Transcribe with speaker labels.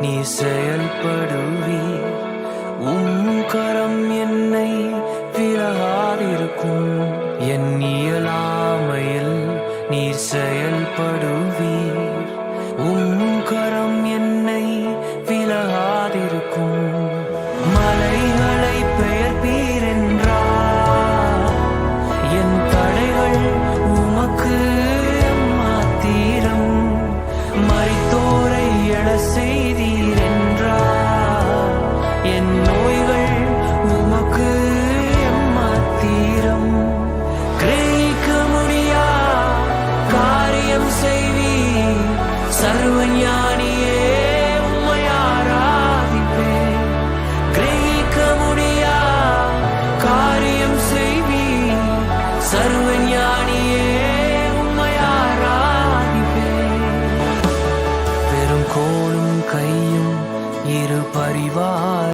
Speaker 1: நீ செயல்படுவீர். கரம் என்னை விலகாதிருக்கும். என் இயலாமையில் நீர் செயல்படுவீர். கரம் என்னை விலகாதிருக்கும். மலைகளை பெயர்ப்பீர் என்றார். என் தடைகள் உமக்கு மாத்திரம். மரித்தோரை எழ செய்தீர் என்றார். என் நோய்கள் உமக்கு மாத்திரம். கிரகிக்க முடியா காரியம் செய்வீர். சர்வஞானியே உம்மை ஆராதிப்பேன். கிரகிக்க முடியா காரியம் செய்வீர். சர்வஞானியே உம்மை ஆராதிப்பேன். பெரும் கோலும் கையும் இரு பரிவார்